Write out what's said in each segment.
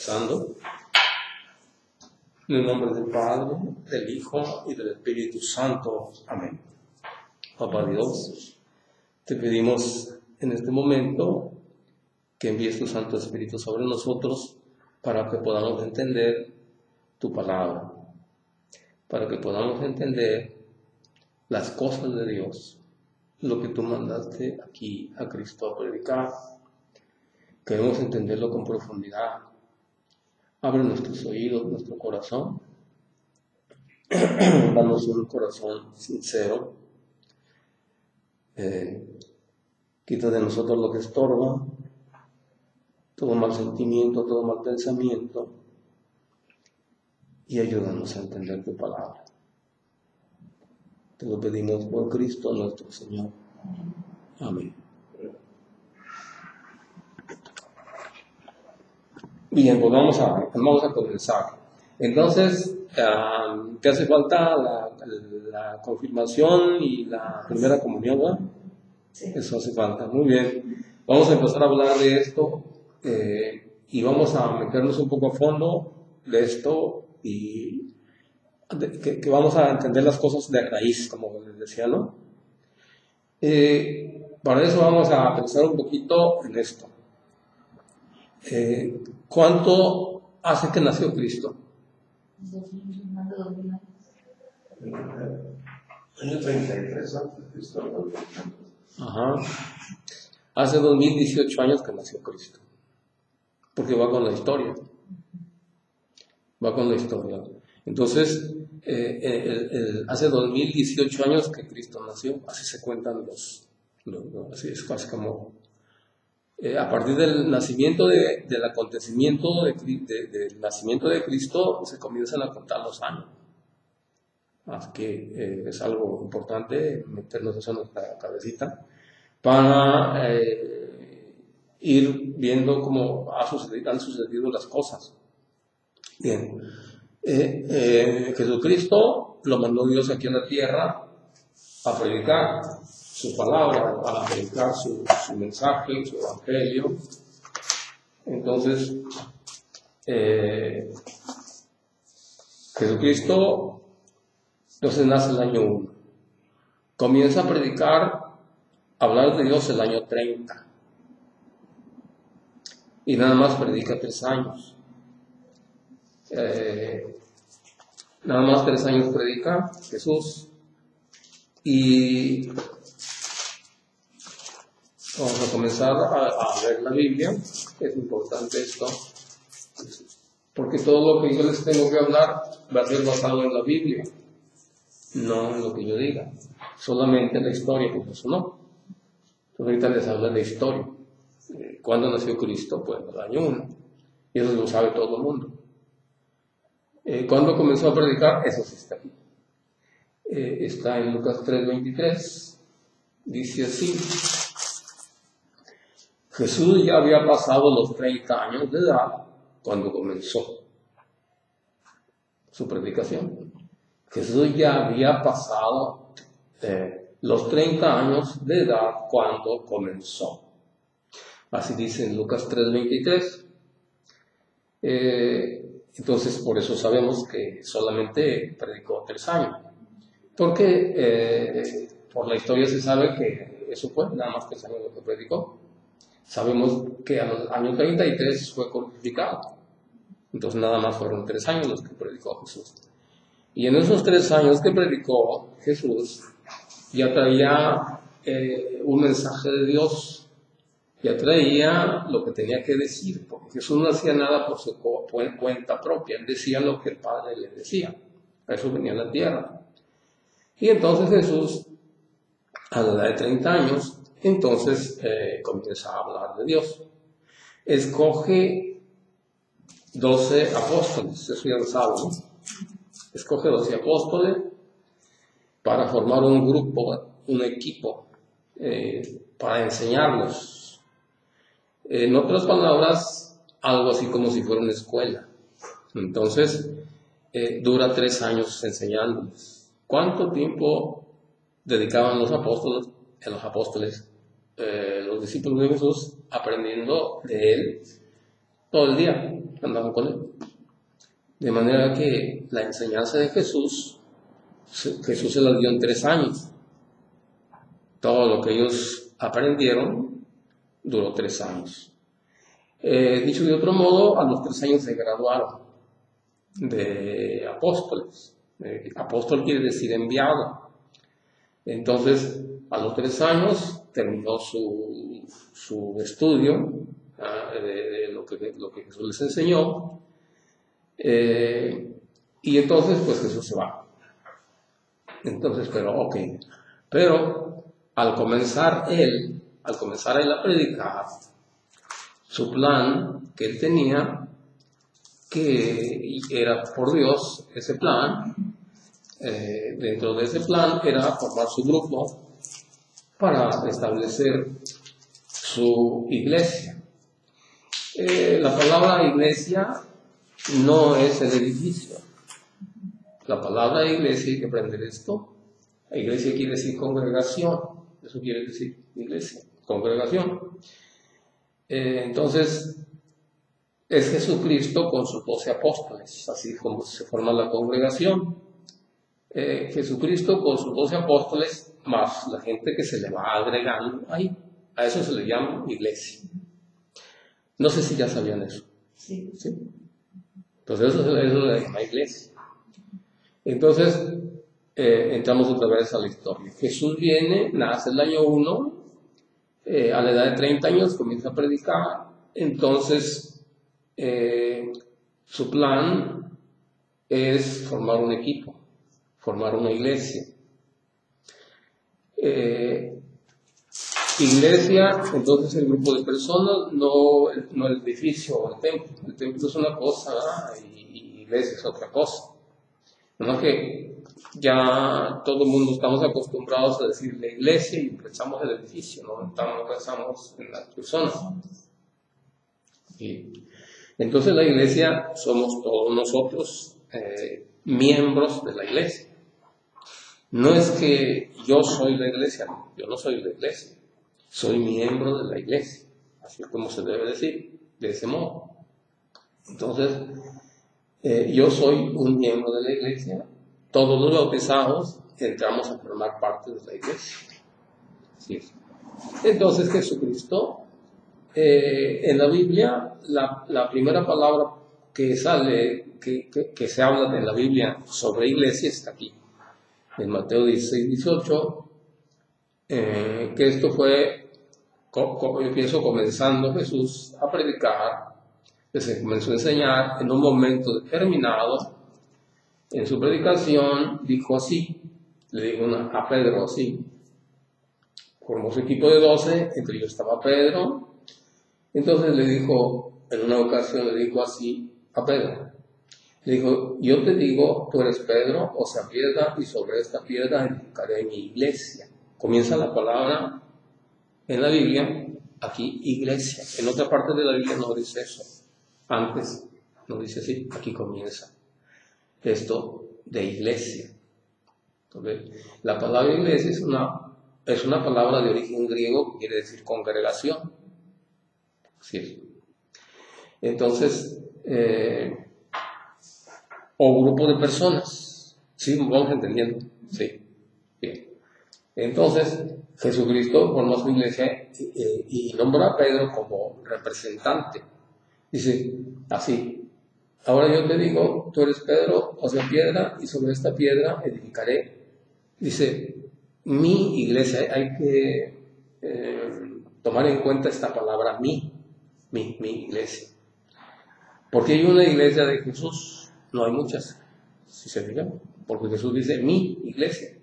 Empezando. En el nombre del Padre, del Hijo y del Espíritu Santo. Amén. Papá Dios, te pedimos en este momento que envíes tu Santo Espíritu sobre nosotros para que podamos entender tu palabra, para que podamos entender las cosas de Dios, lo que tú mandaste aquí a Cristo a predicar. Queremos entenderlo con profundidad. Abre nuestros oídos, nuestro corazón. Danos un corazón sincero. Quita de nosotros lo que estorba, todo mal sentimiento, todo mal pensamiento, y ayúdanos a entender tu palabra. Te lo pedimos por Cristo nuestro Señor. Amén. Bien, pues vamos a comenzar. Entonces, ¿te hace falta la confirmación y la primera comunión, ¿verdad? Sí. Eso hace falta. Muy bien. Vamos a empezar a hablar de esto y vamos a meternos un poco a fondo de esto y que vamos a entender las cosas de raíz, como les decía, ¿no? Para eso vamos a pensar un poquito en esto. ¿Cuánto hace que nació Cristo? Año 33 antes de Cristo. Ajá. Hace 2018 años que nació Cristo. Porque va con la historia. Va con la historia. Entonces, hace 2018 años que Cristo nació. Así se cuentan así es casi como... a partir del nacimiento del acontecimiento del nacimiento de Cristo se comienzan a contar los años. Así que es algo importante meternos eso en nuestra cabecita para ir viendo cómo han sucedido las cosas. Bien, Jesucristo lo mandó Dios aquí en la tierra a predicar su palabra, para predicar su mensaje, su evangelio. Entonces, Jesucristo entonces nace el año 1. Comienza a predicar, a hablar de Dios el año 30. Y nada más predica 3 años. Nada más 3 años predica Jesús. Y vamos a comenzar a ver la Biblia. Es importante esto, porque todo lo que yo les tengo que hablar va a ser basado en la Biblia, no en lo que yo diga, solamente en la historia, pues eso no. Entonces ahorita les hablo de historia. ¿Cuándo nació Cristo? Pues el año 1, y eso lo sabe todo el mundo. ¿Cuándo comenzó a predicar? Eso sí está aquí. Está en Lucas 3:23. Dice así: Jesús ya había pasado los 30 años de edad cuando comenzó su predicación. Jesús ya había pasado los 30 años de edad cuando comenzó. Así dice en Lucas 3:23. Entonces, por eso sabemos que solamente predicó 3 años. Porque por la historia se sabe que eso fue nada más 3 años lo que predicó. Sabemos que al año 33 fue crucificado. Entonces nada más fueron 3 años los que predicó Jesús. Y en esos 3 años que predicó Jesús, ya traía un mensaje de Dios. Ya traía lo que tenía que decir, porque Jesús no hacía nada por su cuenta propia. Él decía lo que el Padre le decía. A eso venía a la tierra. Y entonces Jesús, a la edad de 30 años, entonces comienza a hablar de Dios. Escoge 12 apóstoles, eso ya lo saben, ¿no? Escoge 12 apóstoles para formar un grupo, un equipo, para enseñarlos. En otras palabras, algo así como si fuera una escuela. Entonces, dura 3 años enseñándoles. ¿Cuánto tiempo dedicaban los apóstoles, los discípulos de Jesús, aprendiendo de él todo el día? andaban con él. De manera que la enseñanza de Jesús se la dio en 3 años. Todo lo que ellos aprendieron duró 3 años. Dicho de otro modo, a los 3 años se graduaron de apóstoles. Apóstol quiere decir enviado. Entonces, a los 3 años terminó su estudio de lo que Jesús les enseñó. Y entonces, pues Jesús se va. Entonces, pero al comenzar él a predicar, su plan que él tenía, que era por Dios, ese plan, dentro de ese plan era formar su grupo para establecer su iglesia. La palabra iglesia no es el edificio. La palabra iglesia, hay que aprender esto. La iglesia quiere decir congregación. Eso quiere decir iglesia, congregación. Entonces, es Jesucristo con sus 12 apóstoles, así como se forma la congregación. Jesucristo con sus 12 apóstoles, más la gente que se le va agregando ahí. A eso se le llama iglesia. No sé si ya sabían eso. Sí. ¿Sí? Entonces, eso le llama iglesia. Entonces, entramos otra vez a la historia. Jesús viene, nace el año 1, a la edad de 30 años comienza a predicar. Entonces, su plan es formar un equipo, formar una iglesia. Iglesia, entonces, el grupo de personas, no el edificio o el templo. El templo es una cosa y iglesia es otra cosa. No que ya todo el mundo estamos acostumbrados a decir la iglesia y pensamos en el edificio, no pensamos en las personas. Y entonces la iglesia somos todos nosotros miembros de la iglesia. No es que yo soy la iglesia, no, yo no soy la iglesia, soy miembro de la iglesia, así como se debe decir, de ese modo. Entonces, yo soy un miembro de la iglesia, todos los bautizados entramos a formar parte de la iglesia. ¿Sí? Entonces Jesucristo, en la Biblia, la primera palabra que sale, que se habla en la Biblia sobre iglesia está aquí, en Mateo 16, 18, que esto fue, yo pienso, comenzando Jesús a predicar, que se comenzó a enseñar en un momento determinado. En su predicación dijo así, le dijo a Pedro así, formó su equipo de 12, entre ellos estaba Pedro. Entonces le dijo, en una ocasión le dijo así a Pedro, le dijo, yo te digo, tú eres Pedro, o sea, piedra, y sobre esta piedra edificaré mi iglesia. Comienza la palabra en la Biblia, aquí iglesia. En otra parte de la Biblia no dice eso. Antes no dice así, aquí comienza esto de iglesia. Entonces, la palabra iglesia es una palabra de origen griego que quiere decir congregación. Sí. Entonces, o grupo de personas. ¿Sí? ¿Vamos entendiendo? Sí. Bien. Entonces, Jesucristo formó su iglesia y nombró a Pedro como representante. Dice así, ahora yo te digo, tú eres Pedro, o sea, piedra, y sobre esta piedra edificaré. Dice, mi iglesia, hay que tomar en cuenta esta palabra, mi iglesia. Porque hay una iglesia de Jesús, no hay muchas, si se fijan, porque Jesús dice, mi iglesia.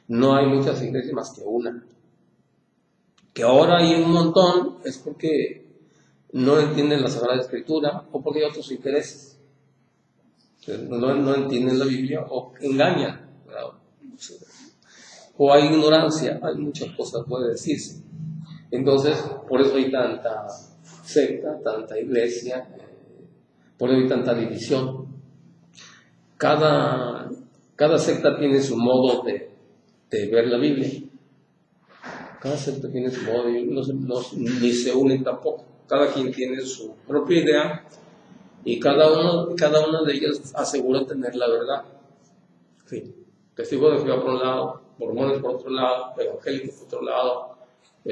No hay muchas iglesias más que una. Que ahora hay un montón, es porque no entienden la Sagrada Escritura o porque hay otros intereses. No entienden la Biblia o engañan, ¿verdad? O hay ignorancia, hay muchas cosas puede decirse. Entonces, por eso hay tanta secta, tanta iglesia, por eso hay tanta división. Cada secta tiene su modo de ver la Biblia. Cada secta tiene su modo de ni se unen tampoco. Cada quien tiene su propia idea Y cada una de ellas asegura tener la verdad. Sí. Testigos de Jehová por un lado, mormones por otro lado, evangélicos por otro lado,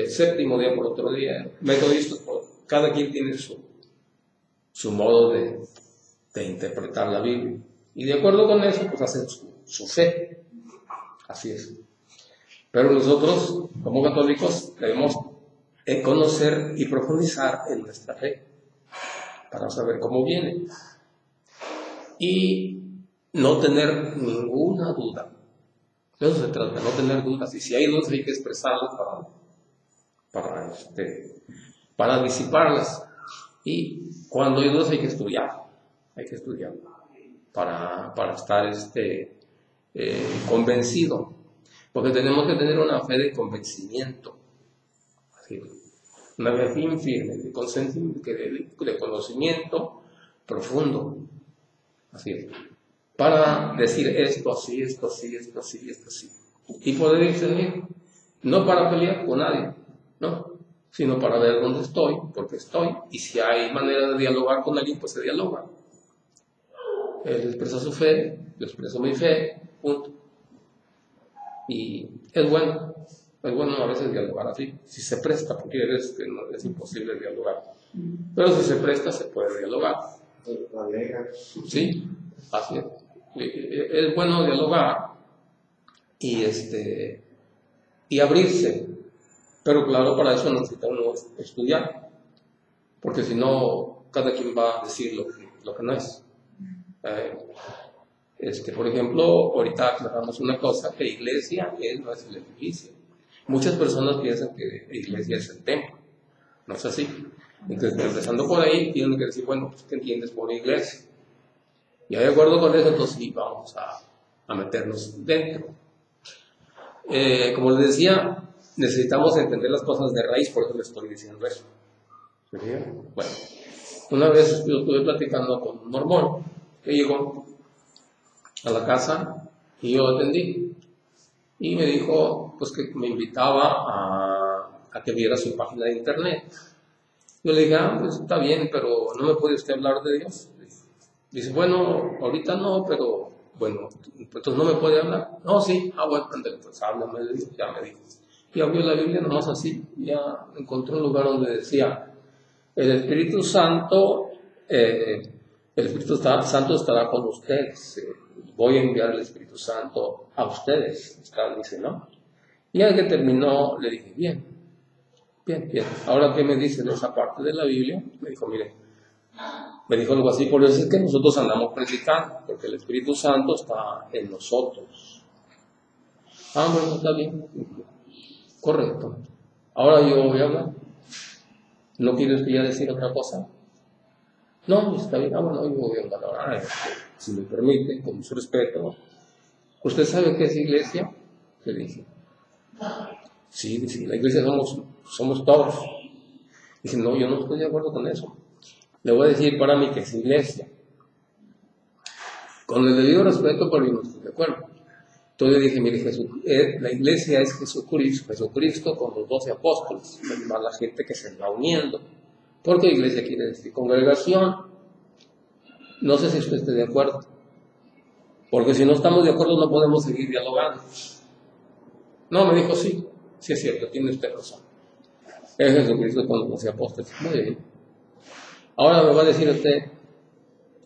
séptimo día por otro día, metodistas por otro. Cada quien tiene su modo de interpretar la Biblia. Y de acuerdo con eso, pues hacen su fe. Así es. Pero nosotros, como católicos, debemos conocer y profundizar en nuestra fe para saber cómo viene. Y no tener ninguna duda. De eso se trata, no tener dudas. Y si hay dudas hay que expresarlas para disiparlas. Y cuando hay dudas hay que estudiar. Hay que estudiar para estar convencido. Porque tenemos que tener una fe de convencimiento. Así, una fe firme, de conocimiento profundo. Así es. Para decir esto así, esto así, esto así, esto así. Y poder discernir. No para pelear con nadie, no, sino para ver dónde estoy, por qué estoy. Y si hay manera de dialogar con alguien, pues se dialoga. Él expresa su fe, yo expreso mi fe, punto. Y es bueno a veces dialogar así, si se presta, porque es imposible dialogar. Pero si se presta, se puede dialogar. Sí, así es. Es bueno dialogar y abrirse, pero claro, para eso necesita uno estudiar, porque si no, cada quien va a decir lo que no es. Por ejemplo, ahorita aclaramos una cosa, que iglesia no es el edificio. Muchas personas piensan que la iglesia es el templo, no es así. Entonces, empezando por ahí, tienen que decir, bueno, pues, ¿qué entiendes por iglesia? Y de acuerdo con eso, entonces sí, vamos a meternos dentro. Como les decía, necesitamos entender las cosas de raíz, por eso les estoy diciendo eso. Bueno, una vez yo estuve platicando con un mormón que llegó a la casa y yo atendí. Y me dijo, pues que me invitaba a que viera su página de internet. Yo le dije, pues está bien, pero ¿no me puede usted hablar de Dios? Dice, bueno, ahorita no, pero bueno, entonces no me puede hablar. No, sí, bueno, pues háblame de Dios, ya me dijo. Y abrió la Biblia nomás así, ya encontré un lugar donde decía, el Espíritu Santo estará con ustedes. Voy a enviar el Espíritu Santo a ustedes. Dice, ¿no? Y al que terminó, le dije, bien. Ahora, ¿qué me dice de esa parte de la Biblia? Me dijo, mire, me dijo algo así, por eso es que nosotros andamos predicando, porque el Espíritu Santo está en nosotros. Bueno, está bien. Correcto. Ahora yo voy a hablar. ¿No quieres que ya decir otra cosa? No, está bien. Bueno, yo voy a hablar ahora. Si me permite, con mucho respeto. ¿Usted sabe qué es iglesia? Le dije. Sí, la iglesia somos todos. Dice, no, yo no estoy de acuerdo con eso. Le voy a decir para mí que es iglesia. Con el debido respeto, pero yo no estoy de acuerdo. Entonces le dije, mire, la iglesia es Jesucristo con los 12 apóstoles, más la gente que se va uniendo. Porque iglesia quiere decir congregación. No sé si usted esté de acuerdo. Porque si no estamos de acuerdo no podemos seguir dialogando. No, me dijo, sí es cierto, tiene usted razón. Es Jesucristo con los 12 apóstoles. Muy bien. Ahora me va a decir usted,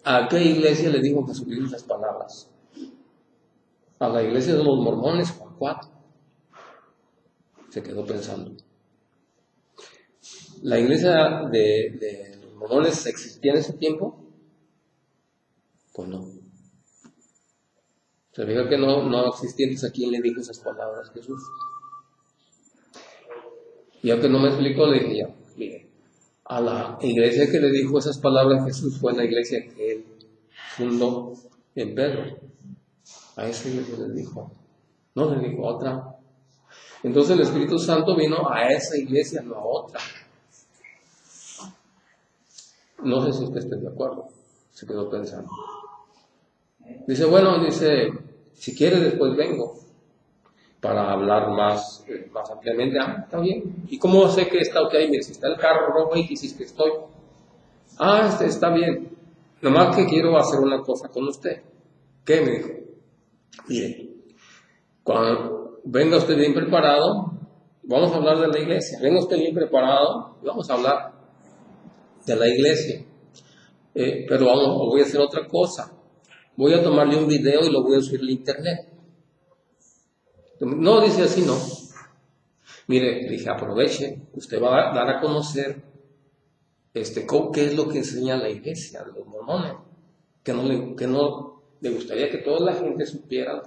¿a qué iglesia le dijo Jesucristo esas palabras? A la iglesia de los mormones, Juan 4. Se quedó pensando. ¿La iglesia de los mormones existía en ese tiempo? Pues no. Se dijo que no existía, entonces ¿a quién le dijo esas palabras Jesús? Y aunque no me explicó, le dije, ya, mire, a la iglesia que le dijo esas palabras Jesús fue la iglesia que él fundó en Pedro. A esa iglesia le dijo, no le dijo a otra. Entonces el Espíritu Santo vino a esa iglesia, no a otra. No sé si usted está de acuerdo. Se quedó pensando. Dice, si quiere después vengo para hablar más ampliamente. Está bien. ¿Y cómo sé que está ok? Mire, si está el carro rojo y si es que estoy. Está bien. nomás que quiero hacer una cosa con usted. ¿Qué? Me dijo. Mire, cuando venga usted bien preparado, vamos a hablar de la iglesia. Venga usted bien preparado, vamos a hablar de la iglesia. Pero voy a hacer otra cosa. Voy a tomarle un video y lo voy a subir al internet. No, dice así, no. Mire, dije, aproveche, usted va a dar a conocer qué es lo que enseña la iglesia de los mormones. Que no le gustaría que toda la gente supiera,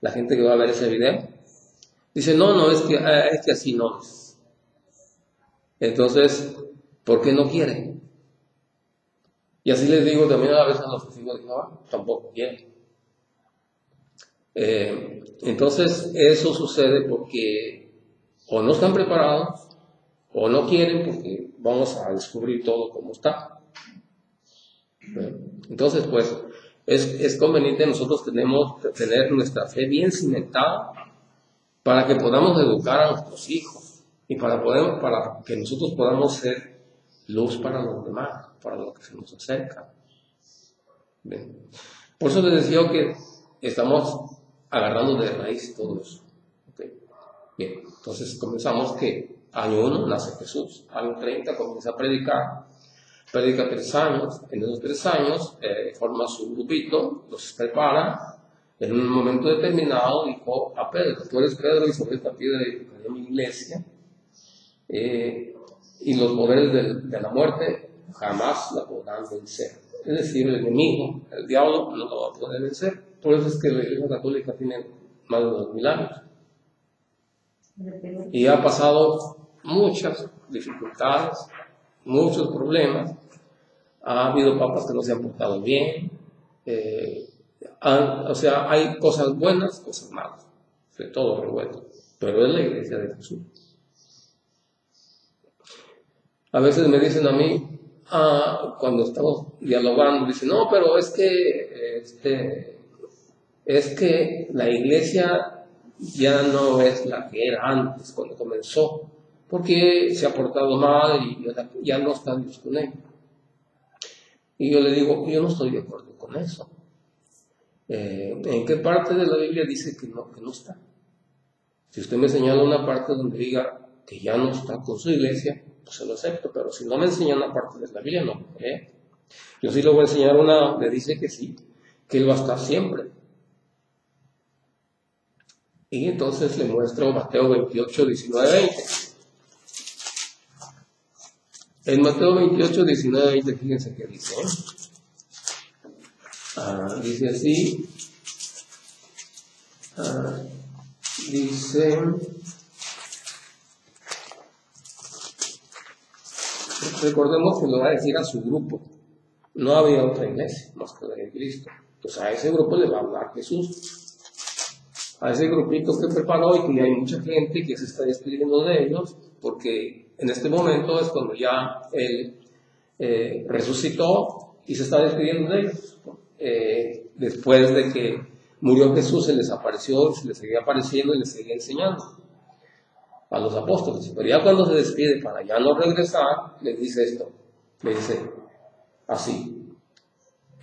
la gente que va a ver ese video. Dice, no, es que así no es. Entonces, ¿por qué no quiere? Y así les digo también a veces a los testigos de Jehová, tampoco quieren. Entonces, eso sucede porque o no están preparados, o no quieren, porque vamos a descubrir todo como está. Entonces, pues, es conveniente nosotros tener nuestra fe bien cimentada para que podamos educar a nuestros hijos y para que nosotros podamos ser luz para los demás, para los que se nos acercan. Bien. Por eso les decía que estamos agarrando de raíz todo eso. ¿Okay? Bien, entonces comenzamos que año 1 nace Jesús, año 30 comienza a predica 3 años, en esos 3 años forma su grupito, los prepara, en un momento determinado dijo a Pedro, tú eres Pedro y sobre esta piedra edificaré mi iglesia, y los poderes de la muerte jamás la podrán vencer. Es decir, el enemigo, el diablo, no lo va a poder vencer. Por eso es que la Iglesia Católica tiene más de 2000 años. Y ha pasado muchas dificultades, muchos problemas. Ha habido papas que no se han portado bien. Hay cosas buenas, cosas malas. De todo revuelto. Pero es la Iglesia de Jesús. A veces me dicen a mí, cuando estamos dialogando, dicen, no, pero es que la iglesia ya no es la que era antes, cuando comenzó, porque se ha portado mal y ya no está Dios con él. Y yo le digo, yo no estoy de acuerdo con eso. ¿En qué parte de la Biblia dice que no está? Si usted me señala una parte donde diga que ya no está con su iglesia, pues se lo acepto, pero si no me enseña una parte de la Biblia, no. Yo sí le voy a enseñar una donde dice que sí, que Él va a estar siempre. Y entonces le muestro Mateo 28, 19, 20. En Mateo 28, 19, 20, fíjense que dice. Dice así. Dice. Recordemos que lo va a decir a su grupo. No había otra iglesia más que la de Cristo. Entonces a ese grupo le va a hablar Jesús. A ese grupito que preparó y que hay mucha gente que se está despidiendo de ellos, porque en este momento es cuando ya Él resucitó y se está despidiendo de ellos. Después de que murió Jesús, se les apareció, se les seguía apareciendo y les seguía enseñando a los apóstoles. Pero ya cuando se despide para ya no regresar, les dice esto, le dice así.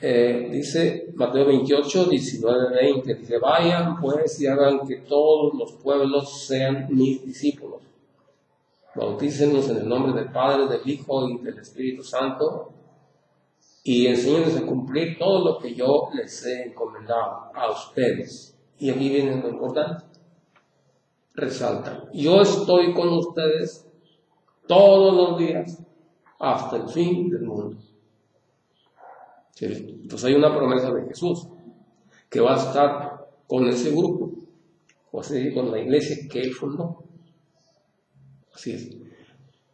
Dice Mateo 28, 19, 20, dice, vayan pues y hagan que todos los pueblos sean mis discípulos. Bautícenlos en el nombre del Padre, del Hijo y del Espíritu Santo y enséñenles a cumplir todo lo que yo les he encomendado a ustedes. Y aquí viene lo importante. Resalta, yo estoy con ustedes todos los días hasta el fin del mundo. ¿Sí? Entonces hay una promesa de Jesús que va a estar con ese grupo, o sea, con la iglesia que Él fundó. Así es.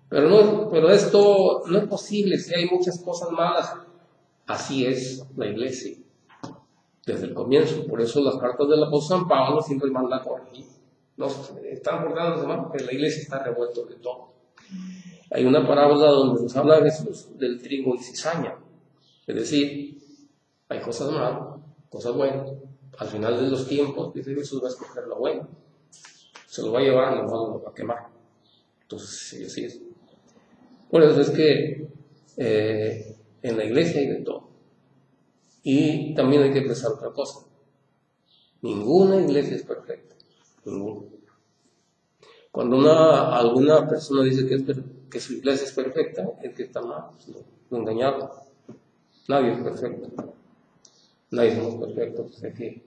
Pero esto no es posible si hay muchas cosas malas. Así es la iglesia desde el comienzo. Por eso las cartas del apóstol San Pablo siempre mandan a corregir. No están portando los demás porque la iglesia está revuelta de todo. Hay una parábola donde nos habla Jesús del trigo y cizaña. Es decir, hay cosas malas, cosas buenas. Al final de los tiempos, dice Jesús, va a escoger lo bueno. Se lo va a llevar, lo malo lo va a quemar. Entonces, sí, así es. Por eso es que En la iglesia hay de todo. Y también hay que pensar otra cosa. Ninguna iglesia es perfecta. Ninguna. Cuando alguna persona dice que su iglesia es perfecta, es que está mal, lo engañado. Nadie es perfecto. Nadie somos perfectos. Así que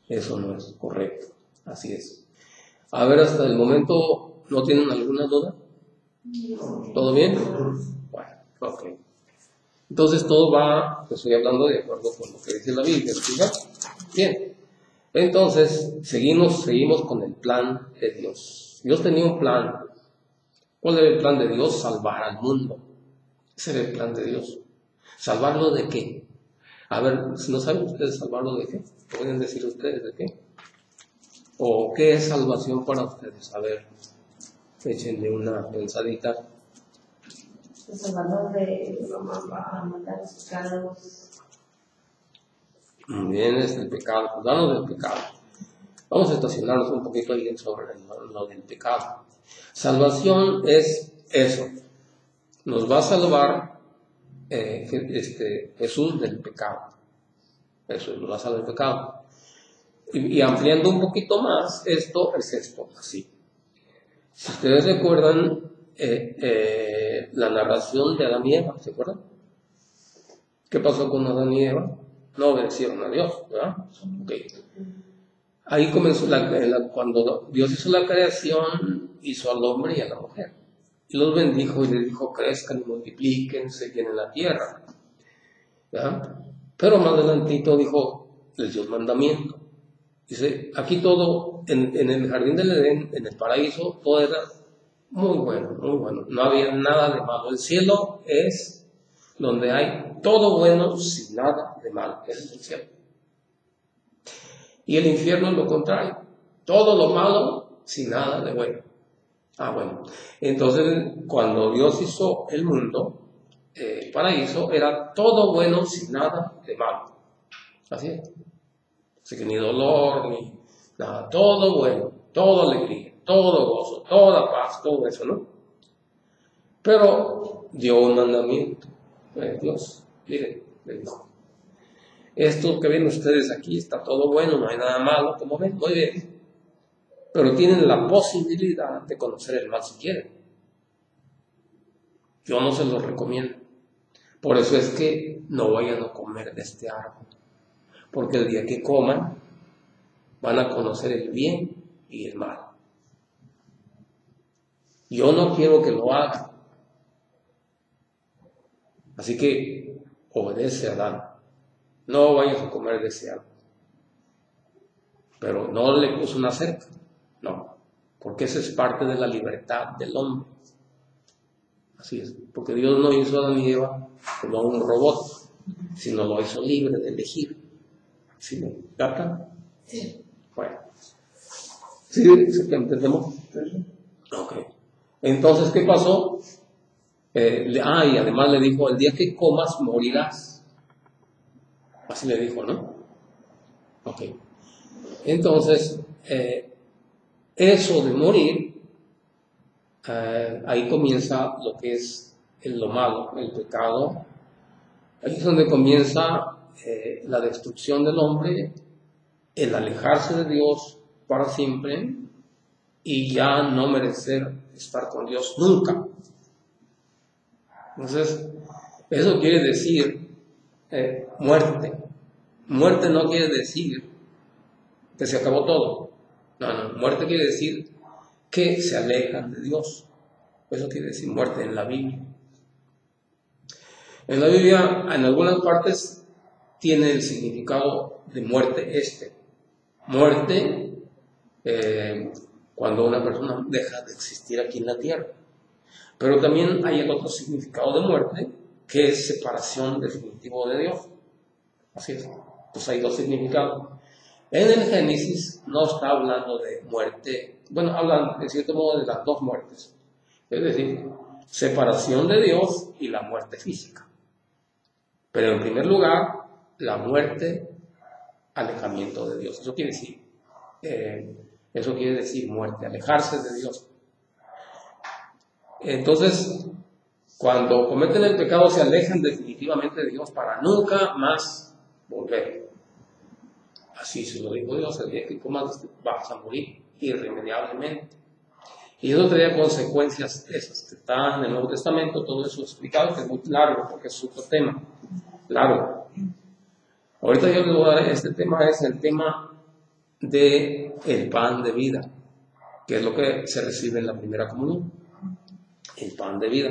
eso no es correcto. Así es. A ver, hasta el momento, ¿no tienen alguna duda? ¿Todo bien? Bueno, ok. Entonces todo va, estoy hablando de acuerdo con lo que dice la Biblia, ¿sí? Bien. Entonces, seguimos con el plan de Dios. Dios tenía un plan. ¿Cuál era el plan de Dios? Salvar al mundo. Ese era el plan de Dios. ¿Salvarlo de qué? A ver, si no saben ustedes salvarlo de qué, ¿pueden decir ustedes de qué? ¿O qué es salvación para ustedes? A ver, échenle una pensadita. Salvarnos de matar los pecados. Muy bien, es el pecado. Hablamos del pecado. Vamos a estacionarnos un poquito ahí sobre lo del pecado. Salvación es eso. Nos va a salvar Jesús del pecado. Eso nos va a salvar del pecado. Y ampliando un poquito más, esto es esto, así. Si ustedes recuerdan la narración de Adán y Eva, ¿se acuerdan? ¿Qué pasó con Adán y Eva? No obedecieron a Dios, ¿verdad? Okay. Ahí comenzó cuando Dios hizo la creación, hizo al hombre y a la mujer. Y los bendijo y les dijo, crezcan y multiplíquense, llenen la tierra. ¿Verdad? Pero más adelantito dijo, les dio el mandamiento. Dice, aquí todo, en el jardín del Edén, en el paraíso, todo era muy bueno, muy bueno. No había nada de malo. El cielo es donde hay todo bueno sin nada de malo. Ese es el cielo. Y el infierno es lo contrario. Todo lo malo sin nada de bueno. Bueno. Entonces, cuando Dios hizo el mundo, el paraíso, era todo bueno sin nada de malo. Así es. Así que ni dolor, ni nada. Todo bueno, toda alegría, todo gozo, toda paz, todo eso, ¿no? Pero dio un mandamiento. Dios, miren, le dijo, esto que ven ustedes aquí está todo bueno, no hay nada malo, como ven, muy bien. Pero tienen la posibilidad de conocer el mal si quieren. Yo no se los recomiendo. Por eso es que no vayan a comer de este árbol. Porque el día que coman, van a conocer el bien y el mal. Yo no quiero que lo hagan. Así que obedece a Adán. No vayas a comer de ese árbol. Pero no le puso una cerca. No. Porque esa es parte de la libertad del hombre. Así es. Porque Dios no hizo a Adán y Eva como un robot, sino lo hizo libre de elegir. ¿Sí me captan? Sí. Bueno. ¿Sí entendemos? Ok. Entonces, ¿qué pasó? Y además le dijo, el día que comas morirás. Así le dijo, ¿no? Ok. Entonces, eso de morir, ahí comienza lo que es lo malo, el pecado. Ahí es donde comienza la destrucción del hombre, el alejarse de Dios para siempre y ya no merecer estar con Dios nunca. Entonces, eso quiere decir muerte. Muerte no quiere decir que se acabó todo. No, muerte quiere decir que se alejan de Dios. Eso quiere decir muerte en la Biblia. En la Biblia, en algunas partes, tiene el significado de muerte Muerte cuando una persona deja de existir aquí en la tierra. Pero también hay el otro significado de muerte, que es separación definitiva de Dios. Así es. Pues hay dos significados. En el Génesis no está hablando de muerte, bueno, hablan de cierto modo de las dos muertes. Es decir, separación de Dios y la muerte física. Pero en primer lugar, la muerte, alejamiento de Dios. Eso quiere decir muerte, alejarse de Dios. Entonces, Cuando cometen el pecado se alejan definitivamente de Dios para nunca más volver. Así se lo dijo Dios: el día que comas vas a morir irremediablemente. Y eso traía consecuencias esas que están en el Nuevo Testamento, todo eso explicado, que es muy largo porque es otro tema. Claro. Ahorita yo les voy a dar, este tema es el tema de el pan de vida, que es lo que se recibe en la primera comunión. El pan de vida.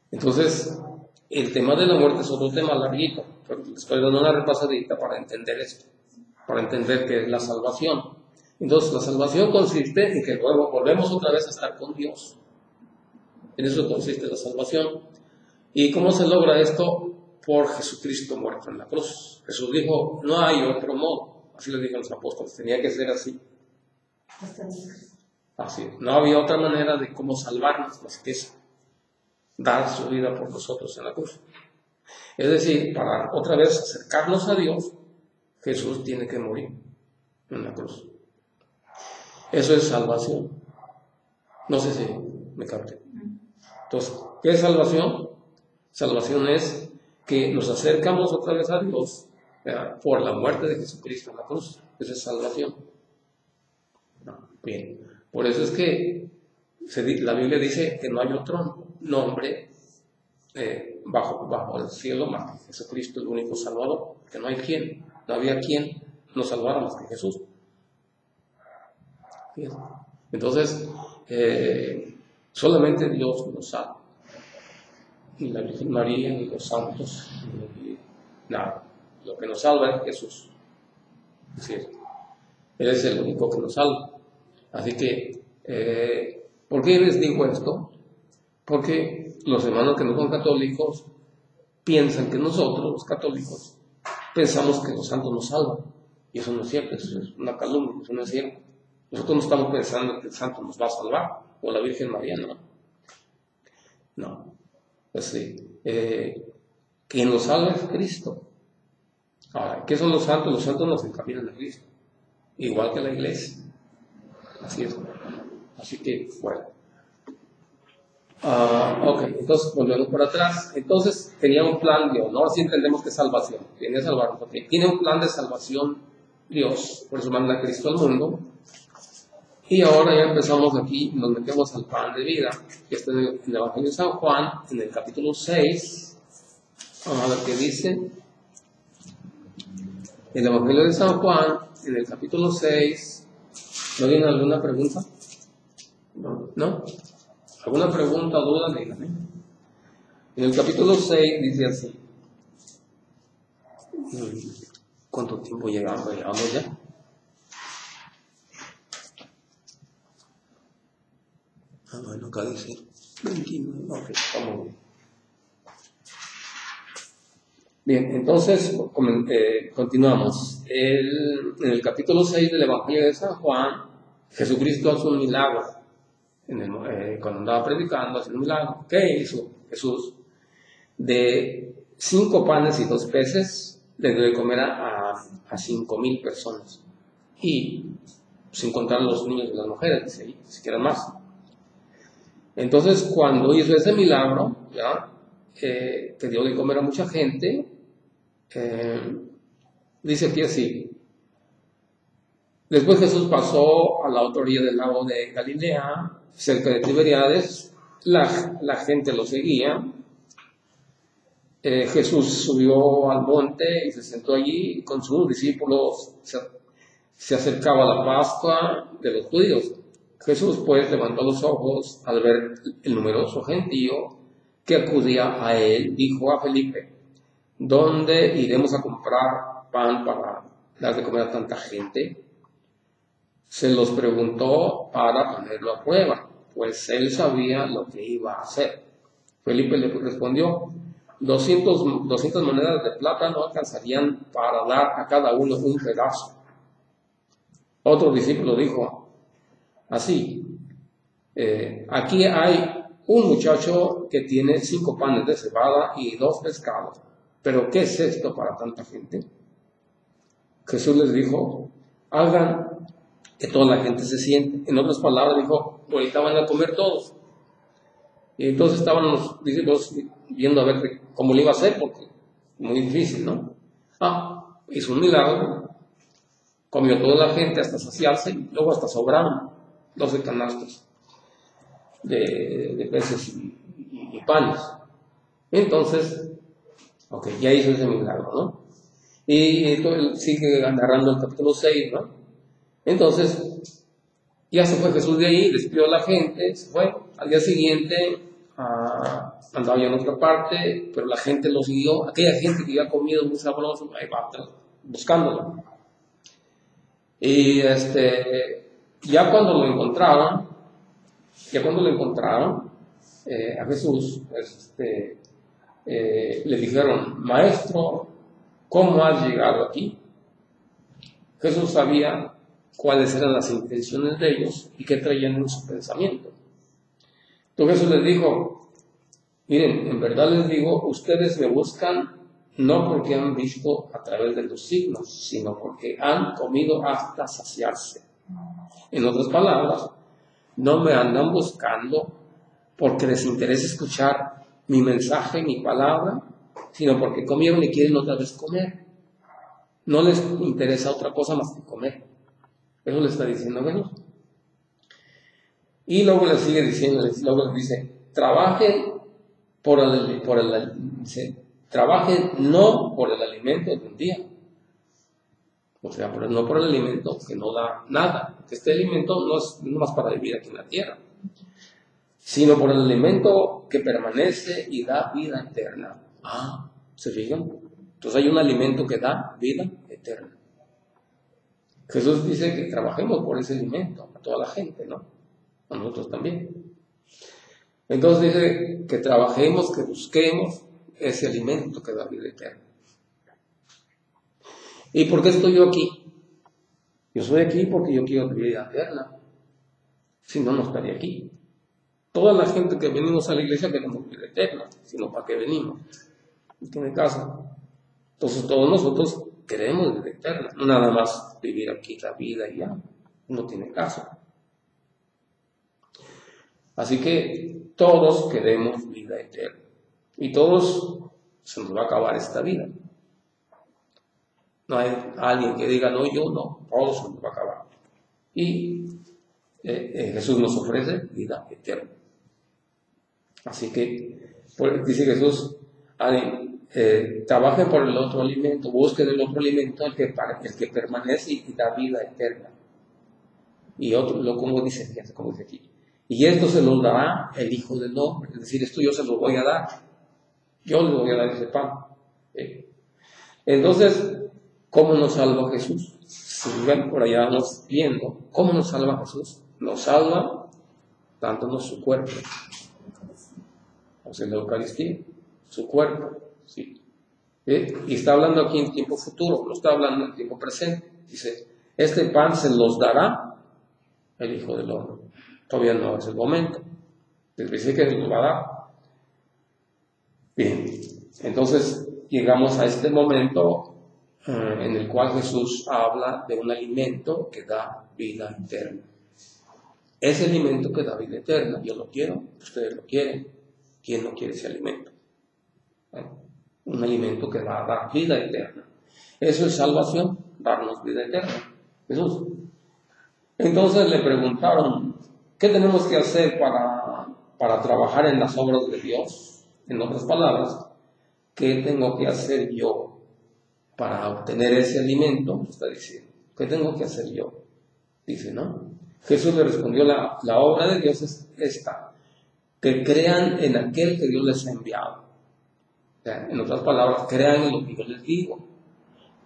Entonces, el tema de la muerte es otro tema larguito, pero les estoy dando una repasadita para entender esto, para entender qué es la salvación. Entonces, la salvación consiste en que luego volvemos otra vez a estar con Dios. En eso consiste la salvación. ¿Y cómo se logra esto? Por Jesucristo muerto en la cruz. Jesús dijo: no hay otro modo. Así le dijo a los apóstoles, tenía que ser así. Así es. No había otra manera de cómo salvarnos más que eso: dar su vida por nosotros en la cruz. Es decir, para otra vez acercarnos a Dios, Jesús tiene que morir en la cruz. Eso es salvación. No sé si me capté. Entonces, ¿qué es salvación? Salvación es que nos acercamos otra vez a Dios, ¿verdad?, por la muerte de Jesucristo en la cruz. Esa es salvación. No, bien. Por eso es que la Biblia dice que no hay otro nombre bajo el cielo más que Jesucristo, el único Salvador, que no había quien nos salvara más que Jesús. Bien. Entonces, solamente Dios nos salva, ni la Virgen María, ni los santos, ni nada. Lo que nos salva es Jesús. Es decir, Él es el único que nos salva. Así que, ¿por qué les digo esto? Porque los hermanos que no son católicos piensan que nosotros, los católicos, pensamos que los santos nos salvan. Y eso no es cierto, eso es una calumnia, eso no es cierto. Nosotros no estamos pensando que el santo nos va a salvar, o la Virgen María, no. No. Es decir, quien nos salva es Cristo. Ahora, ¿qué son los santos? Los santos nos encaminan a Cristo, igual que la iglesia. Así es. Así que, bueno. Ok, entonces volvemos por atrás. Entonces tenía un plan Dios, ¿no? Así entendemos que es salvación. Tiene que salvarnos. Okay. Tiene un plan de salvación Dios, por eso manda a Cristo al mundo. Y ahora ya empezamos aquí, nos metemos al pan de vida, que está en el Evangelio de San Juan, en el capítulo 6. Vamos a ver qué dice. El Evangelio de San Juan, en el capítulo 6. ¿No tienen alguna pregunta? ¿No? ¿Alguna pregunta o duda? Díganme. En el capítulo 6 dice así. ¿Cuánto tiempo llevamos ya? Bueno, acá dice 29. Ok, estamos bien. Bien, entonces continuamos. En el capítulo 6 del Evangelio de San Juan, Jesucristo hace un milagro. Cuando andaba predicando, hace un milagro. ¿Qué hizo Jesús? De 5 panes y 2 peces le dio de comer a 5,000 personas. Y sin contar los niños y las mujeres, dice ahí, si quieren más. Entonces, cuando hizo ese milagro, ¿ya? Que dio de comer a mucha gente, dice aquí así: después Jesús pasó a la otra orilla del lago de Galilea, cerca de Tiberíades. La gente lo seguía. Jesús subió al monte y se sentó allí, y con sus discípulos se acercaba la Pascua de los judíos. Jesús pues levantó los ojos al ver el numeroso gentío que acudía a él. Dijo a Felipe: ¿dónde iremos a comprar pan para dar de comer a tanta gente? Se los preguntó para ponerlo a prueba, pues él sabía lo que iba a hacer. Felipe le respondió: 200 monedas de plata no alcanzarían para dar a cada uno un pedazo. Otro discípulo dijo así: aquí hay un muchacho que tiene 5 panes de cebada y 2 pescados, pero ¿qué es esto para tanta gente? Jesús les dijo: hagan que toda la gente se siente. En otras palabras dijo: ahorita van a comer todos. Y entonces estaban los discípulos viendo a ver cómo le iba a hacer, porque muy difícil, ¿no? Hizo un milagro, comió toda la gente hasta saciarse, y luego hasta sobraron 12 canastos de peces y panes. Entonces, ok, ya hizo ese milagro, ¿no? Y entonces sigue narrando el capítulo 6, ¿no? Entonces, ya se fue Jesús de ahí, despidió a la gente, se fue. Al día siguiente andaba ya en otra parte, pero la gente lo siguió. Aquella gente que había comido muy sabroso, ahí va, buscándolo. Y ya cuando lo encontraron, a Jesús, le dijeron: Maestro, ¿cómo has llegado aquí? Jesús sabía cuáles eran las intenciones de ellos y qué traían en su pensamiento. Entonces Jesús les dijo: miren, en verdad les digo, ustedes me buscan no porque han visto a través de los signos, sino porque han comido hasta saciarse. En otras palabras, no me andan buscando porque les interesa escuchar mi mensaje, mi palabra, sino porque comieron y quieren otra vez comer. No les interesa otra cosa más que comer. Eso le está diciendo Jesús. Y luego le sigue diciendo, luego le dice: trabajen trabajen no por el alimento de un día. O sea, no por el alimento que no da nada. Este alimento no es más para vivir aquí en la tierra, sino por el alimento que permanece y da vida eterna. ¿Se fijan? Entonces hay un alimento que da vida eterna. Jesús dice que trabajemos por ese alimento, a toda la gente, ¿no? A nosotros también. Entonces dice que trabajemos, que busquemos ese alimento que da vida eterna. ¿Y por qué estoy yo aquí? Yo estoy aquí porque yo quiero vida eterna. Si no, no estaría aquí. Toda la gente que venimos a la iglesia queremos vida eterna, sino ¿para qué venimos? No tiene caso. Entonces todos nosotros queremos vida eterna, no nada más vivir aquí la vida y ya, no tiene caso. Así que todos queremos vida eterna y todos se nos va a acabar esta vida. No hay alguien que diga: no, yo no, todos se nos va a acabar. Y Jesús nos ofrece vida eterna. Así que dice Jesús: trabajen por el otro alimento, busquen el otro alimento, el que permanece y da vida eterna. Y otro, como dice aquí, y esto se lo dará el Hijo del Hombre, es decir, esto yo se lo voy a dar, yo le voy a dar ese pan. Entonces, ¿cómo nos salva Jesús? Si ven, por allá vamos viendo cómo nos salva Jesús. Nos salva dándonos su cuerpo, o sea, la Eucaristía, su cuerpo. Sí. Y está hablando aquí en tiempo futuro, no está hablando en tiempo presente. Dice: este pan se los dará el Hijo del Hombre. Todavía no es el momento. Dice que nos va a dar. Bien, entonces llegamos a este momento en el cual Jesús habla de un alimento que da vida eterna. Ese alimento que da vida eterna, yo lo quiero, ustedes lo quieren. ¿Quién no quiere ese alimento? Un alimento que va a dar vida eterna. Eso es salvación, darnos vida eterna. Jesús. Entonces le preguntaron: ¿qué tenemos que hacer para trabajar en las obras de Dios? En otras palabras, ¿qué tengo que hacer yo para obtener ese alimento? Está diciendo, ¿qué tengo que hacer yo? Dice, ¿no? Jesús le respondió: la obra de Dios es esta, que crean en aquel que Dios les ha enviado. O sea, en otras palabras, crean en lo que yo les digo.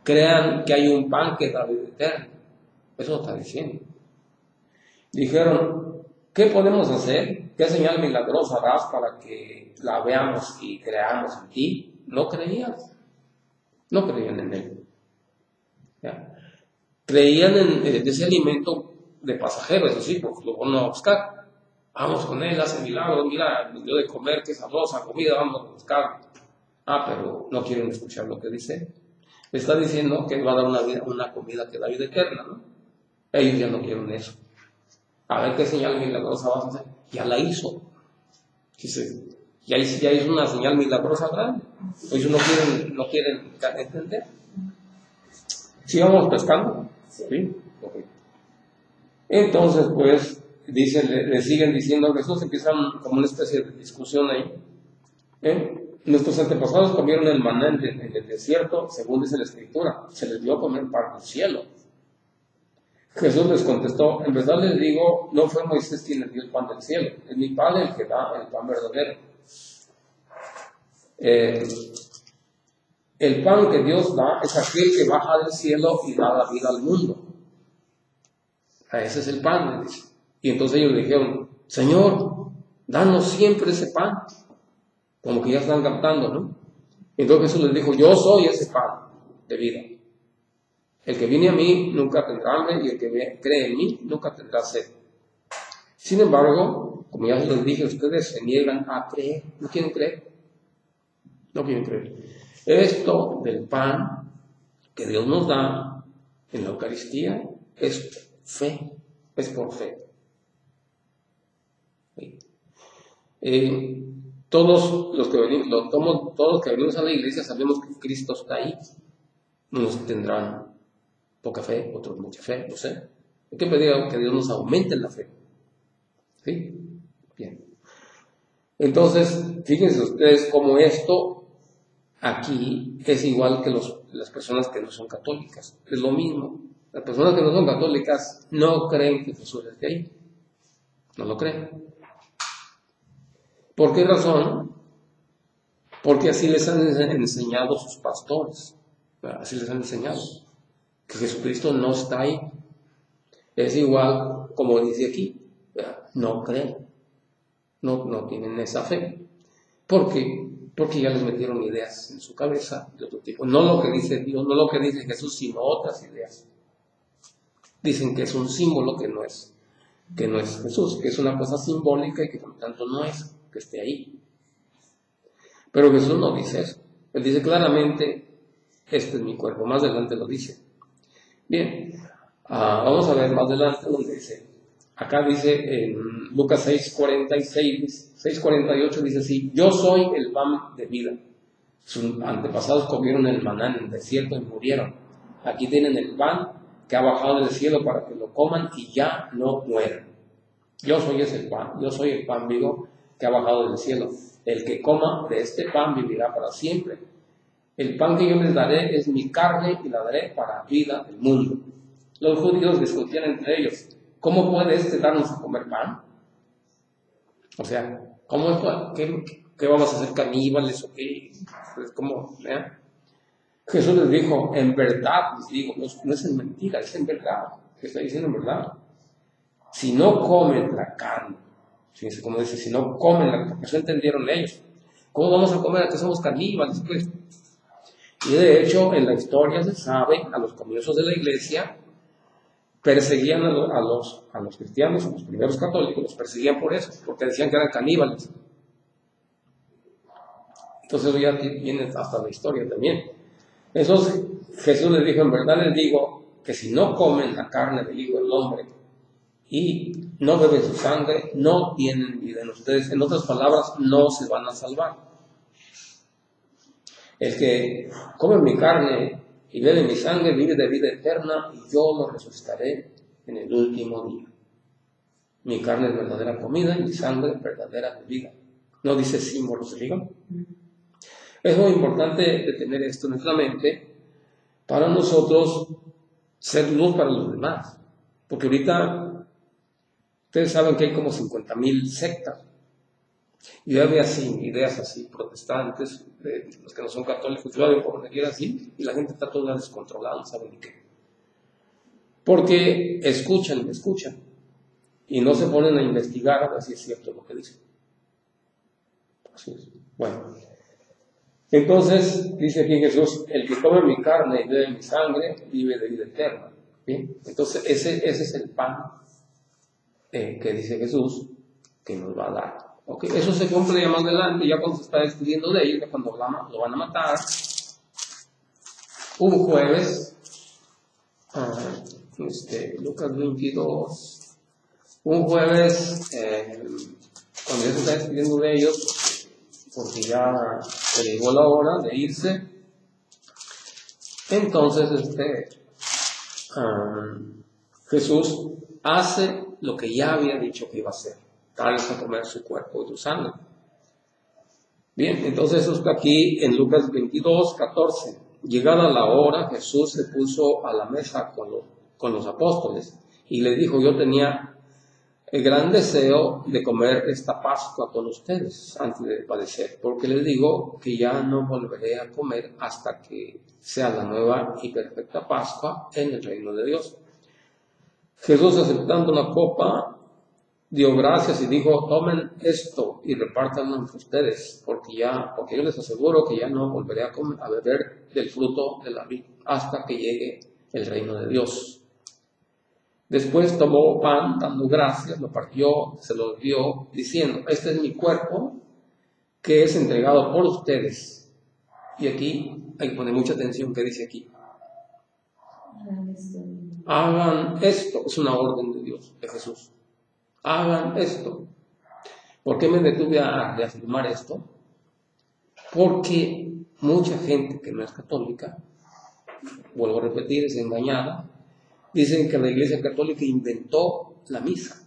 Crean que hay un pan que da vida eterna. Eso está diciendo. Dijeron: ¿qué podemos hacer? ¿Qué señal milagrosa harás para que la veamos y creamos en ti? No creían. No creían en él. ¿Ya? Creían en ese alimento de pasajeros, así, pues lo van a buscar. Vamos con él, hace milagros, mira, nos dio de comer, qué sabrosa comida, vamos a buscar. Pero no quieren escuchar lo que dice. Le está diciendo que va a dar una comida que da vida eterna, ¿no? Ellos ya no quieren eso. A ver qué señal milagrosa vas a hacer. Ya la hizo. Dice, ya es una señal milagrosa grande. Pues no quieren entender. ¿Sí vamos pescando? Sí. Okay. Entonces, pues, le siguen diciendo a Jesús, empiezan como una especie de discusión ahí. Nuestros antepasados comieron el maná en el desierto, según dice la Escritura, se les dio a comer pan del cielo. Jesús les contestó, en verdad les digo, no fue Moisés quien les dio el pan del cielo, es mi Padre el que da el pan verdadero. El pan que Dios da es aquel que baja del cielo y da la vida al mundo. Ese es el pan, le dice. Y entonces ellos le dijeron, Señor, danos siempre ese pan. Como que ya están captando, ¿no? Entonces Jesús les dijo, yo soy ese pan de vida. El que viene a mí nunca tendrá hambre y el que cree en mí nunca tendrá sed. Sin embargo, como ya les dije, ustedes se niegan a creer. ¿No quieren creer? No quieren creer. Esto del pan que Dios nos da en la Eucaristía es fe, es por fe. Todos los que venimos a la iglesia sabemos que Cristo está ahí. Unos tendrán poca fe, otros mucha fe, no sé. Hay que pedir que Dios nos aumente en la fe. ¿Sí? Bien. Entonces, fíjense ustedes cómo esto aquí es igual que las personas que no son católicas. Es lo mismo. Las personas que no son católicas no creen que Jesús esté ahí. No lo creen. ¿Por qué razón? Porque así les han enseñado sus pastores. Así les han enseñado. Que Jesucristo no está ahí. Es igual como dice aquí. No creen. No tienen esa fe. ¿Por qué? Porque ya les metieron ideas en su cabeza de otro tipo. No lo que dice Dios, no lo que dice Jesús, sino otras ideas. Dicen que es un símbolo que no es Jesús, que es una cosa simbólica y que por lo tanto no es que esté ahí. Pero Jesús no dice eso. Él dice claramente, este es mi cuerpo. Más adelante lo dice. Bien, vamos a ver más adelante donde dice. Acá dice en Lucas 6:48 dice así, yo soy el pan de vida. Sus antepasados comieron el maná en el desierto y murieron. Aquí tienen el pan que ha bajado del cielo para que lo coman y ya no mueran. Yo soy ese pan, yo soy el pan vivo que ha bajado del cielo. El que coma de este pan vivirá para siempre. El pan que yo les daré es mi carne y la daré para vida del mundo. Los judíos discutían entre ellos, ¿cómo puede darnos a comer pan? O sea, ¿qué vamos a hacer, caníbales o qué? Pues, ¿cómo? Jesús les dijo, en verdad, les digo, no es en mentira, es en verdad. ¿Qué está diciendo en verdad? Si no comen la carne, fíjense cómo dice, si no comen la carne, porque eso entendieron ellos. ¿Cómo vamos a comer? ¿Que somos caníbales? Pues. Y de hecho, en la historia se sabe, a los comienzos de la iglesia, perseguían a los cristianos, a los primeros católicos, los perseguían por eso, porque decían que eran caníbales. Entonces eso ya viene hasta la historia también. Entonces Jesús les dijo, en verdad les digo, que si no comen la carne del Hijo del Hombre y no beben su sangre, no tienen vida en ustedes. En otras palabras, no se van a salvar. El que come mi carne y bebe mi sangre vive de vida eterna y yo lo resucitaré en el último día. Mi carne es verdadera comida y mi sangre es verdadera bebida. No dice símbolos, ¿se digan? Es muy importante de tener esto en nuestra mente para nosotros ser luz para los demás. Porque ahorita ustedes saben que hay como 50,000 sectas. Y había así, ideas así, protestantes, los que no son católicos, yo había por donde quiera así, y la gente está toda descontrolada, no saben ni qué. Porque escuchan, y no se ponen a investigar a ver si es cierto lo que dicen. Así es. Bueno, entonces dice aquí Jesús, el que come mi carne y bebe mi sangre, vive de vida eterna. ¿Bien? Entonces ese es el pan que dice Jesús que nos va a dar. ¿Okay? Eso se cumple ya más adelante, ya cuando se está despidiendo de ellos, ya cuando lo van a matar. Un jueves, Lucas 22, un jueves cuando ya se está despidiendo de ellos, porque ya le llegó la hora de irse, entonces Jesús hace lo que ya había dicho que iba a hacer, darles a comer su cuerpo y su sangre. Bien, entonces eso está aquí en Lucas 22, 14. Llegada la hora, Jesús se puso a la mesa con los apóstoles y le dijo: yo tenía el gran deseo de comer esta Pascua con ustedes antes de padecer, porque les digo que ya no volveré a comer hasta que sea la nueva y perfecta Pascua en el reino de Dios. Jesús, aceptando la copa, dio gracias y dijo: tomen esto y repártanlo entre ustedes, porque yo les aseguro que ya no volveré a beber del fruto de la vid hasta que llegue el reino de Dios. Después tomó pan, dando gracias, lo partió, se lo dio, diciendo: este es mi cuerpo, que es entregado por ustedes. Y aquí hay que poner mucha atención, ¿qué dice aquí? Hagan esto, es una orden de Dios, de Jesús. Hagan esto. ¿Por qué me detuve a reafirmar esto? Porque mucha gente que no es católica, vuelvo a repetir, es engañada. Dicen que la Iglesia Católica inventó la misa,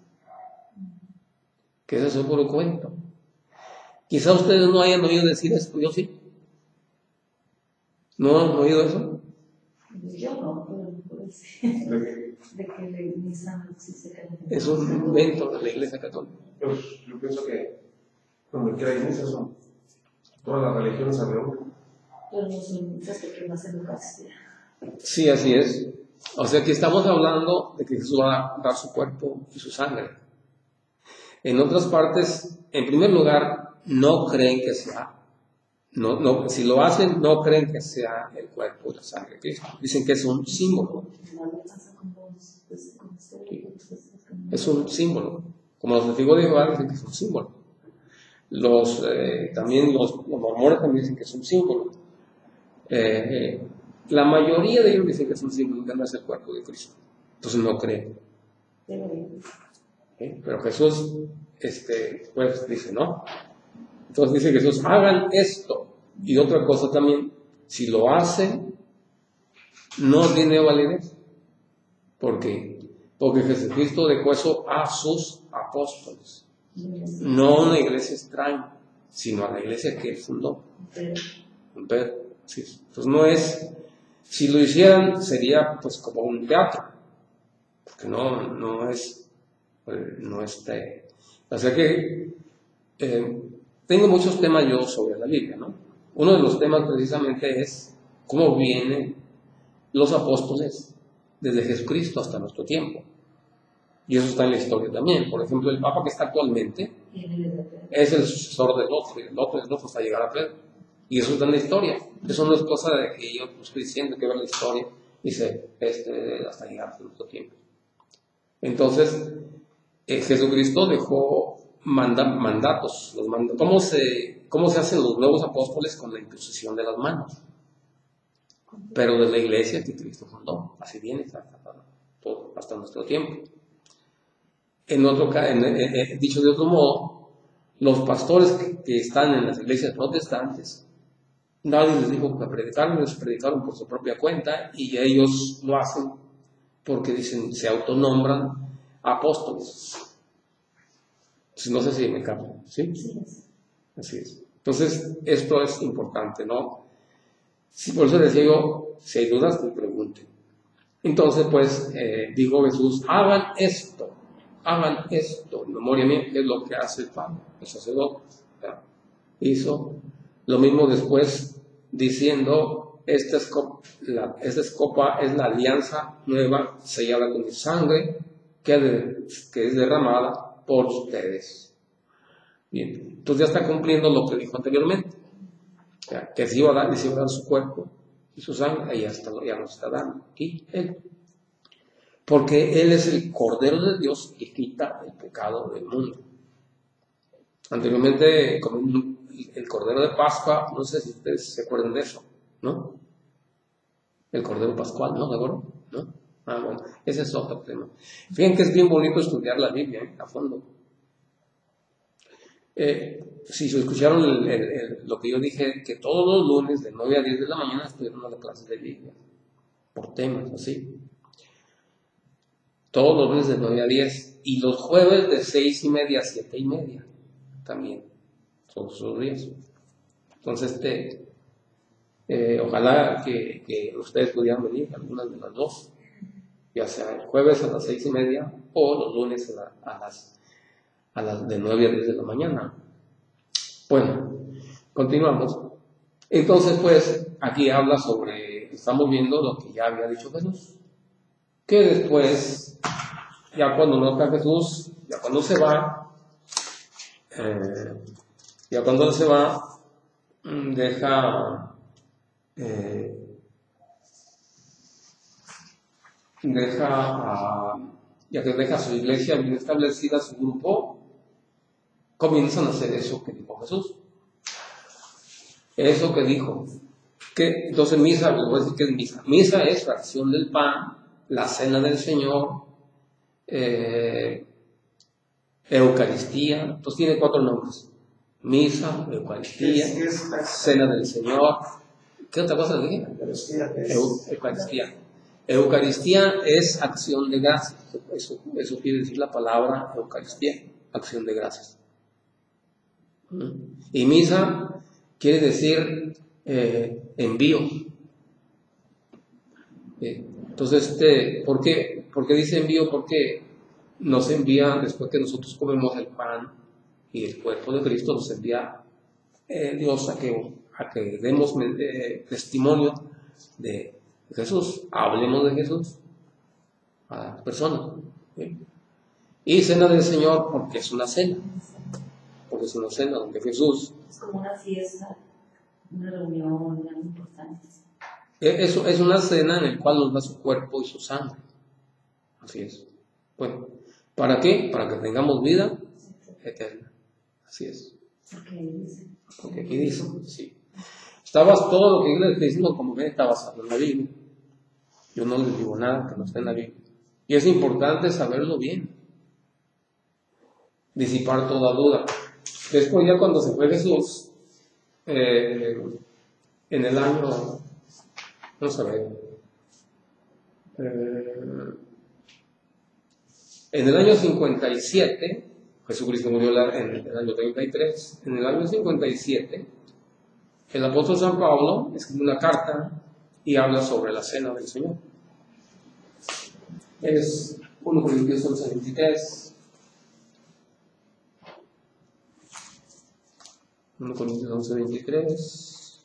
que eso es puro cuento. Quizá ustedes no hayan oído decir esto, yo sí. ¿No han oído eso? Yo no, pero pues, de que la misa no existe. Es un invento de la Iglesia Católica. Pues yo pienso que donde quiera hay misas, son todas las religiones alrededor. Pero no son misas porque no hacen Eucaristía. Sí, así es. O sea que estamos hablando de que Jesús va a dar su cuerpo y su sangre. En otras partes, en primer lugar, no creen que sea, si lo hacen, no creen que sea el cuerpo y la sangre de Cristo. Dicen que es un símbolo. Es un símbolo. Como los testigos de Jehová dicen que es un símbolo. También los mormones también dicen que es un símbolo. La mayoría de ellos dicen que es un símbolo, que no es el cuerpo de Cristo. Entonces no creen. Pero Jesús pues dice, ¿no? Entonces dice Jesús: hagan esto. Y otra cosa también, si lo hacen, no tiene validez. ¿Por qué? Porque Jesucristo dejó eso a sus apóstoles. No a una iglesia extraña, sino a la iglesia que él fundó. Pero, sí. Entonces no es, si lo hicieran sería pues como un teatro, porque no es, o sea que tengo muchos temas yo sobre la Biblia, ¿no? Uno de los temas precisamente es cómo vienen los apóstoles desde Jesucristo hasta nuestro tiempo. Y eso está en la historia también. Por ejemplo, el Papa que está actualmente es el sucesor del otro, y el otro hasta llegar a Pedro. Y eso está en la historia. Eso no es cosa de que yo estoy diciendo que veo la historia y dice hasta llegar a nuestro tiempo. Entonces, Jesucristo dejó mandatos. ¿Cómo se hacen los nuevos apóstoles? Con la imposición de las manos. Pero de la iglesia que Cristo fundó. Así viene hasta nuestro tiempo. Dicho de otro modo, los pastores que están en las iglesias protestantes, nadie les dijo que predicaron, les predicaron por su propia cuenta y ellos lo hacen porque dicen, se autonombran apóstoles. No sé si me capto, ¿sí? Así es. Entonces, esto es importante, ¿no? Sí, por eso decía yo, si hay dudas, me pregunten. Entonces, pues, dijo Jesús: hagan esto en memoria mía, que es lo que hace el Papa, el sacerdote. Hizo lo mismo después, diciendo: esta copa es la alianza nueva, sellada con mi sangre, que es derramada por ustedes. Bien, entonces ya está cumpliendo lo que dijo anteriormente, que se iba a dar su cuerpo y su sangre, y ya nos está dando aquí él. Porque Él es el Cordero de Dios que quita el pecado del mundo. Anteriormente, como el Cordero de Pascua, no sé si ustedes se acuerdan de eso, ¿no? El Cordero Pascual, ¿no? ¿De acuerdo? ¿No? Bueno, ese es otro tema. Fíjense que es bien bonito estudiar la Biblia a fondo. Si se escucharon lo que yo dije, que todos los lunes de 9 a 10 de la mañana estuvieron las clases de Biblia, por temas, así. Todos los lunes de 9 a 10, y los jueves de 6:30 a 7:30, también, todos los días. Entonces, ojalá que ustedes pudieran venir, algunas de las dos, ya sea el jueves a las 6:30 o los lunes a las de 9 a 10 de la mañana. Bueno, continuamos. Entonces, pues, aquí habla sobre, estamos viendo lo que ya había dicho Jesús, que después, ya cuando no está Jesús, ya cuando se va, ya que deja su iglesia bien establecida, su grupo, comienzan a hacer eso que dijo Jesús. Eso que dijo. Entonces misa, les voy a decir que es misa. Misa es fracción del pan, la cena del Señor, Eucaristía. Entonces tiene 4 nombres. Misa, Eucaristía, cena del Señor. ¿Qué otra cosa le dije? Eucaristía. Eucaristía es acción de gracias. Eso quiere decir la palabra Eucaristía, acción de gracias. Y misa quiere decir envío. Entonces, ¿por qué dice envío? Porque nos envía, después que nosotros comemos el pan y el cuerpo de Cristo, nos envía Dios a que demos testimonio de Jesús, hablemos de Jesús a la persona. Y cena del Señor, porque es una cena. Porque es una cena donde Jesús... Es como una fiesta, una reunión, algo importante. Eso es una cena en la cual nos da su cuerpo y su sangre. Así es. Bueno, ¿para qué? Para que tengamos vida eterna. Así es. Porque aquí dice, sí. Estabas todo lo que yo les estoy diciendo, como ven, está basado en la Biblia. Yo no les digo nada que no esté en la Biblia. Y es importante saberlo bien. Disipar toda duda. Después ya cuando se fue Jesús, en el año, vamos a ver, en el año 57, Jesucristo murió en el año 33, en el año 57, el apóstol San Pablo escribe una carta y habla sobre la cena del Señor. Es 1 Corintios 11:23. 1 Corintios 11:23.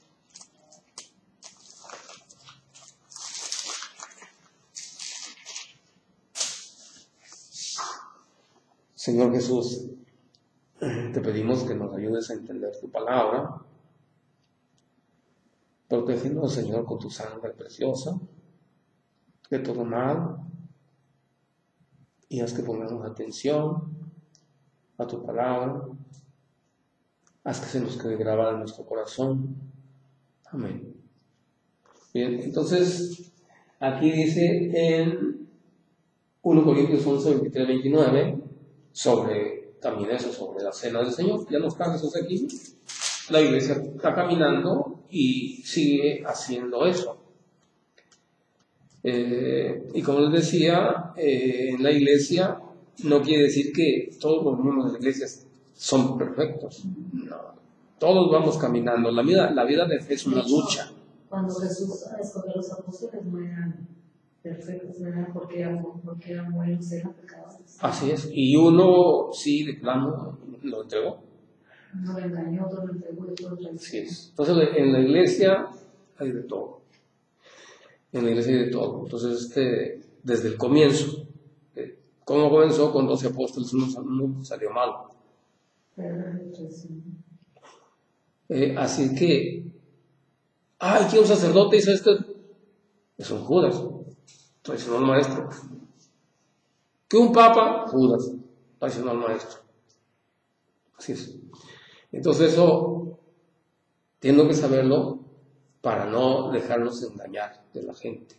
Señor Jesús, te pedimos que nos ayudes a entender tu palabra. Protégenos, Señor, con tu sangre preciosa de todo mal, y haz que pongamos atención a tu palabra. Haz que se nos quede grabada en nuestro corazón. Amén. Bien, entonces, aquí dice en 1 Corintios 11:23-29, también eso, sobre la cena del Señor. Ya no está Jesús aquí. La iglesia está caminando y sigue haciendo eso. Y como les decía, en la iglesia no quiere decir que todos los miembros de la iglesia son perfectos. No, todos vamos caminando. La vida de fe es una lucha. Cuando Jesús escogió a los apóstoles no eran perfectos, no eran porque eran buenos, eran pecadores. Así es. Y uno sí, de plano, lo entregó. No lo engañó, otro lo entregó y otro lo traicionó. Así es. Entonces, en la iglesia hay de todo. En la iglesia hay de todo. Entonces, desde el comienzo, ¿cómo comenzó? Con 12 apóstoles, uno salió mal. Así que, que un sacerdote hizo esto, es un Judas, traicionó al maestro. Que un papa, Judas, traicionó al maestro. Así es. Entonces eso, tengo que saberlo para no dejarnos engañar de la gente.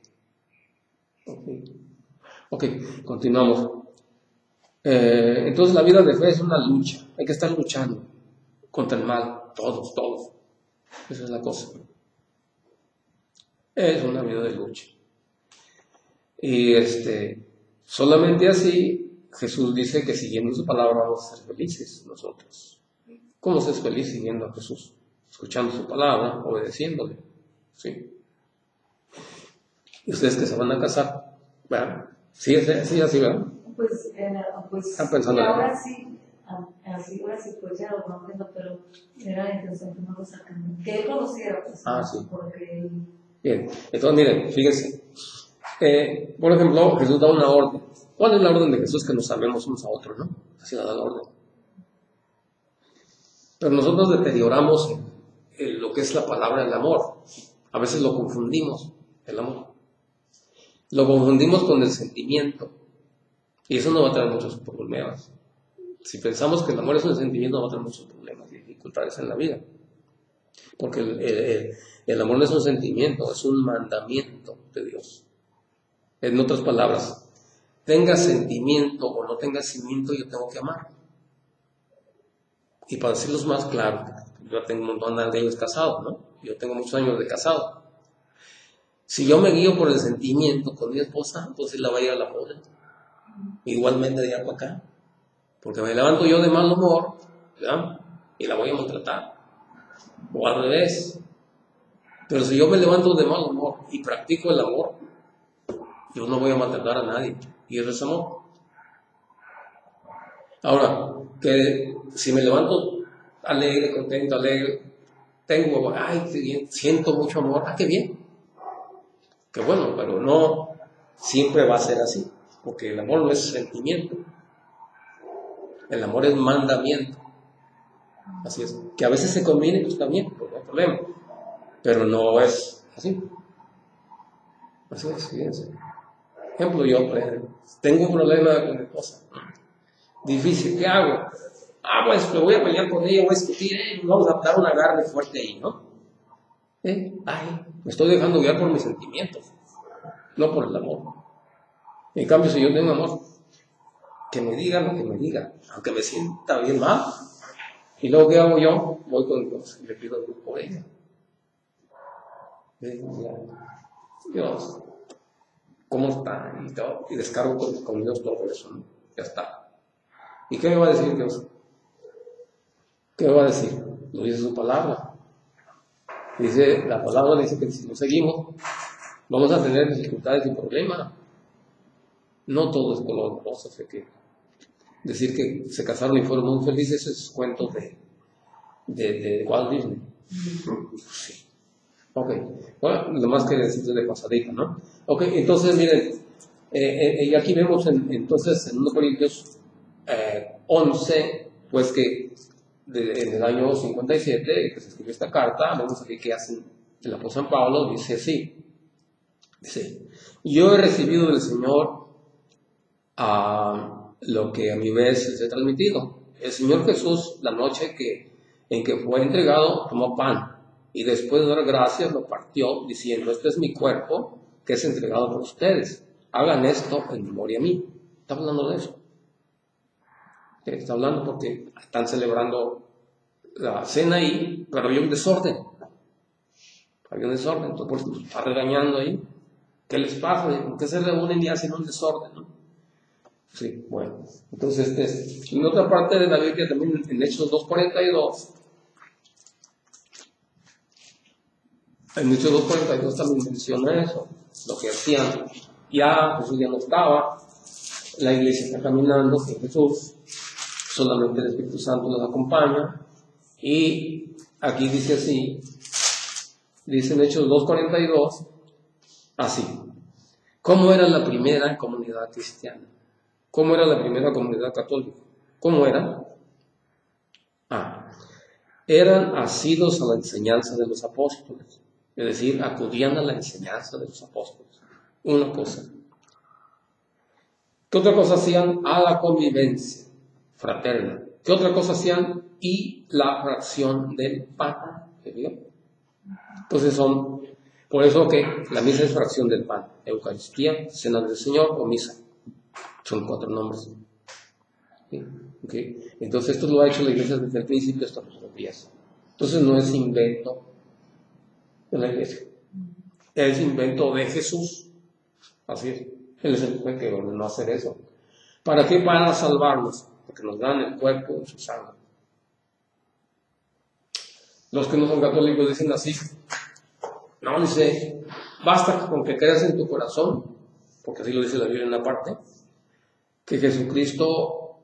Ok, continuamos. Entonces la vida de fe es una lucha, hay que estar luchando. contra el mal, todos. Esa es la cosa. Es una vida de lucha. Y solamente así Jesús dice que siguiendo su palabra vamos a ser felices nosotros. ¿Cómo se es feliz siguiendo a Jesús? Escuchando su palabra, obedeciéndole. ¿Sí? Y ustedes que se van a casar, ¿verdad? Sí, así, ¿verdad? Pues Están pensando y en ahora sí, así pues ya lo entiendo, pero era la intención que no lo sacan. Que él conociera, pues. Sí. Porque él... Bien, entonces miren, fíjense. Por ejemplo, Jesús da una orden. ¿Cuál es la orden de Jesús? Que nos amemos unos a otros, ¿no? Así da la orden. Pero nosotros deterioramos lo que es la palabra del amor. A veces lo confundimos, el amor. Lo confundimos con el sentimiento. Y eso nos va a traer muchos problemas. Si pensamos que el amor es un sentimiento, nos va a traer muchos problemas y dificultades en la vida. Porque el amor no es un sentimiento, es un mandamiento de Dios. En otras palabras, tenga sentimiento o no tenga sentimiento, yo tengo que amar. Y para decirlos más claro, yo tengo un montón de años casados, ¿no? Yo tengo muchos años de casado. Si yo me guío por el sentimiento con mi esposa, entonces la va a ir a la boda. Igualmente de allá para acá. Porque me levanto yo de mal humor, ¿verdad? Y la voy a maltratar. O al revés. Pero si yo me levanto de mal humor y practico el amor, yo no voy a maltratar a nadie. Y eso es amor. Ahora, que si me levanto alegre, contento, siento mucho amor, qué bien. Qué bueno, pero no siempre va a ser así. Porque el amor no es sentimiento. El amor es mandamiento. Así es. Que a veces se combine, pues también, pues no hay problema. Pero no es así. Así es, fíjense. Ejemplo, yo tengo un problema con mi esposa. Difícil, ¿qué hago? Pues me voy a pelear con ella, voy a discutir, vamos a dar un agarre fuerte ahí, ¿no? Me estoy dejando guiar por mis sentimientos, no por el amor. En cambio, si yo tengo amor, que me diga lo que me diga, aunque me sienta bien mal. Y luego, ¿qué hago yo? Voy con Dios y le pido por ella. Dios, ¿cómo está? Y descargo con Dios todo eso, ¿no? Ya está. ¿Y qué me va a decir Dios? ¿Qué me va a decir? Lo dice su palabra. La palabra dice que si no seguimos, vamos a tener dificultades y problemas. No todo es color de rosa. Decir que se casaron y fueron muy felices es cuento de Walt Disney. Sí. Ok. Bueno, lo más que decirles de pasadita, ¿no? Ok, entonces miren, y aquí vemos entonces en 1 Corintios 11, pues que en el año 57 que se escribió esta carta, vemos aquí que hacen el apóstol San Pablo, dice así. Dice, yo he recibido del Señor lo que a mi vez les he transmitido. El Señor Jesús, la noche en que fue entregado, tomó pan y después de dar gracias lo partió diciendo, este es mi cuerpo que es entregado por ustedes. Hagan esto en memoria a mí. Está hablando de eso. Está hablando porque están celebrando la cena ahí, pero había un desorden. Entonces por eso está regañando ahí. ¿Qué les pasa? ¿Por qué se reúnen y hacen un desorden? ¿No? Sí, bueno. Entonces, en otra parte de la Biblia, también en Hechos 2:42, en Hechos 2:42 también menciona eso, lo que hacían. Ya Jesús ya no estaba, la iglesia está caminando sin Jesús, solamente el Espíritu Santo los acompaña. Y aquí dice así, dice en Hechos 2:42, así. ¿Cómo era la primera comunidad cristiana? ¿Cómo era la primera comunidad católica? ¿Cómo era? Eran asidos a la enseñanza de los apóstoles, es decir, acudían a la enseñanza de los apóstoles. Una cosa. ¿Qué otra cosa hacían? A la convivencia fraterna. ¿Qué otra cosa hacían? Y la fracción del pan. Entonces por eso que la misa es fracción del pan. Eucaristía, cena del Señor o misa. Son 4 nombres. ¿Sí? ¿Okay? Entonces esto lo ha hecho la iglesia desde el principio hasta nuestros días. Entonces no es invento de la iglesia, es invento de Jesús. Así es, Él es el que ordenó hacer eso. ¿Para qué? Para salvarnos, porque nos dan el cuerpo en su sangre. Los que no son católicos dicen así, no, dice, basta con que creas en tu corazón, porque así lo dice la Biblia en una parte, que Jesucristo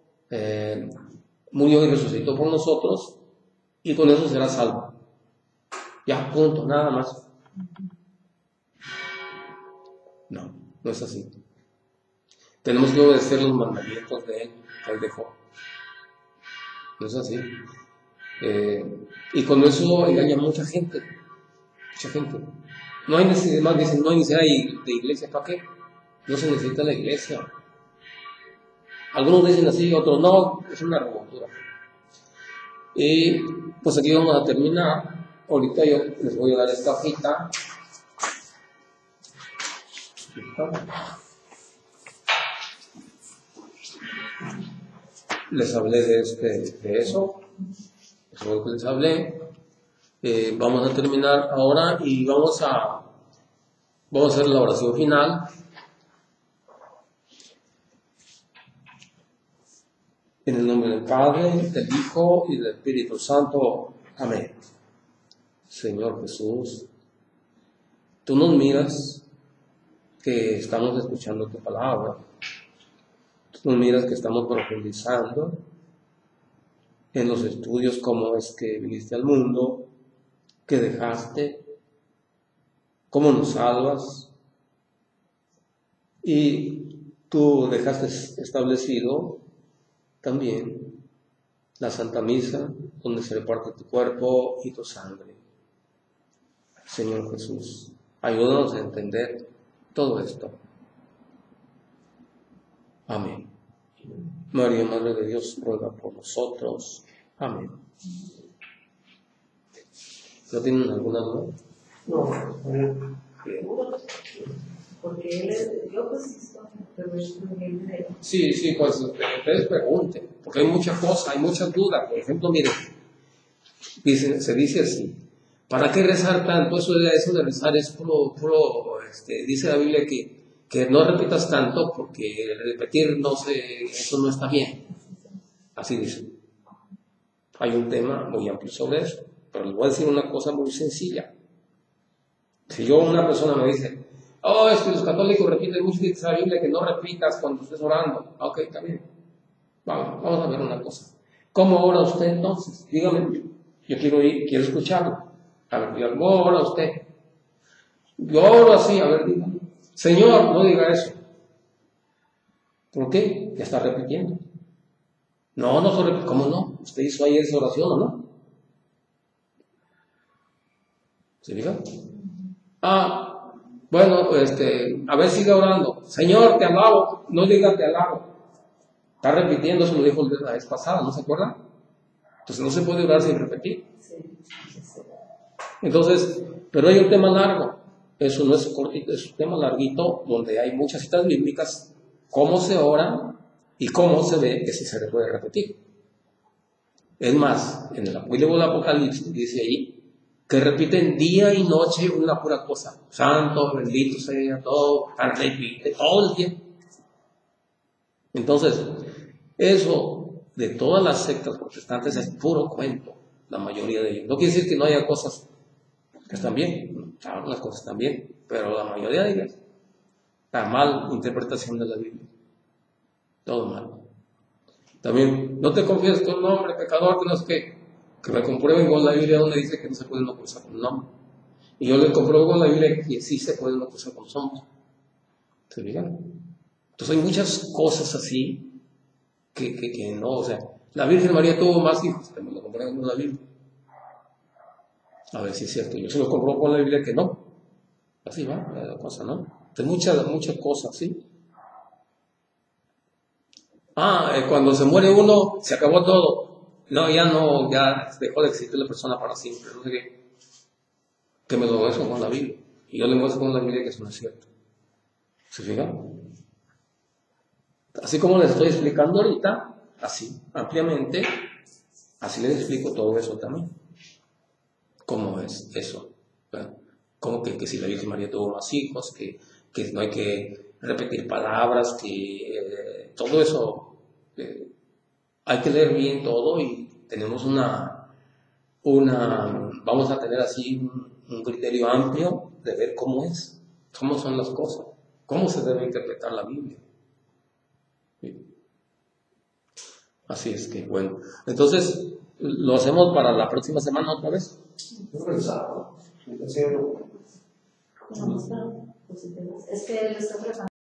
murió y resucitó por nosotros, y con eso será salvo. Ya, punto, nada más. No, no es así. Tenemos que obedecer los mandamientos de Él, que Él dejó. No es así. Y con eso engaña a mucha gente. Mucha gente. No hay necesidad, más dicen, no hay necesidad de iglesia, ¿para qué? No se necesita la iglesia. Algunos dicen así, otros no, es una revoltura. Y pues aquí vamos a terminar. Ahorita yo les voy a dar esta hojita. Les hablé de eso es lo que les hablé. Vamos a terminar ahora y vamos a hacer la oración final. En el nombre del Padre, del Hijo y del Espíritu Santo. Amén. Señor Jesús, tú nos miras que estamos escuchando tu palabra. Tú nos miras que estamos profundizando en los estudios, cómo es que viniste al mundo, qué dejaste, cómo nos salvas. Y tú dejaste establecido también la Santa Misa, donde se reparte tu cuerpo y tu sangre. Señor Jesús, ayúdanos a entender todo esto. Amén. María, Madre de Dios, ruega por nosotros. Amén. ¿No tienen alguna duda? No, Porque él es, yo pues pero es también de... Sí, pues ustedes pregunten, porque hay muchas cosas, hay muchas dudas. Por ejemplo, miren, se dice así, ¿para qué rezar tanto? Eso de rezar es puro dice la Biblia que no repitas tanto, porque repetir eso no está bien. Así dice. Hay un tema muy amplio sobre eso, pero les voy a decir una cosa muy sencilla. Si una persona me dice, es que los católicos repiten mucho, dice la Biblia que no repitas cuando estés orando. Ok, está bien. Vamos a ver una cosa. ¿Cómo ora usted entonces? Dígame, yo quiero escucharlo. A ver, ¿cómo ora usted? Yo oro así, a ver, dígame. Señor, no diga eso. ¿Por qué? Ya está repitiendo. No se repite. ¿Cómo no? ¿Usted hizo ayer esa oración o no? ¿Se fija? Bueno, a ver, siga orando. Señor, te alabo. No diga te alabo. Está repitiendo, eso lo dijo la vez pasada, ¿no se acuerdan? Entonces no se puede orar sin repetir. Entonces, pero hay un tema largo. Eso no es cortito, es un tema larguito donde hay muchas citas bíblicas, cómo se ora y cómo se ve que sí se le puede repetir. Es más, en el libro del Apocalipsis dice ahí que repiten día y noche una pura cosa. Santo, bendito sea todo, repite todo el tiempo. Entonces, eso de todas las sectas protestantes es puro cuento, la mayoría de ellos. No quiere decir que no haya cosas que están bien, algunas cosas están bien, pero la mayoría de ellas está mal interpretación de la Biblia. Todo mal. También, no te confíes con un hombre pecador, que no es que me comprueben con la Biblia donde dice que no se pueden acusar con un nombre. Y yo les compruebo con la Biblia que sí se pueden acusar con los hombres. ¿Se fijan? Entonces hay muchas cosas así que no, o sea, la Virgen María tuvo más hijos, que me lo comprueben con la Biblia. A ver si es cierto, yo se lo compruebo con la Biblia que no. Así va la cosa, ¿no? Entonces muchas cosas, ¿sí? Cuando se muere uno, se acabó todo. No, ya dejó de existir la persona para siempre. No sé qué. Que me lo muestro con la Biblia. Y yo le muestro con la Biblia que eso no es cierto. ¿Se fijan? Así como les estoy explicando ahorita, así, ampliamente, así les explico todo eso también. ¿Cómo es eso? Bueno, como que si la Virgen María tuvo más hijos, que no hay que repetir palabras, que todo eso, hay que leer bien todo y tenemos vamos a tener así un criterio amplio de ver cómo son las cosas, cómo se debe interpretar la Biblia. ¿Sí? Así es que, bueno, entonces, ¿lo hacemos para la próxima semana otra vez? Yo pensaba, Vamos a, pues, es que él está preparando.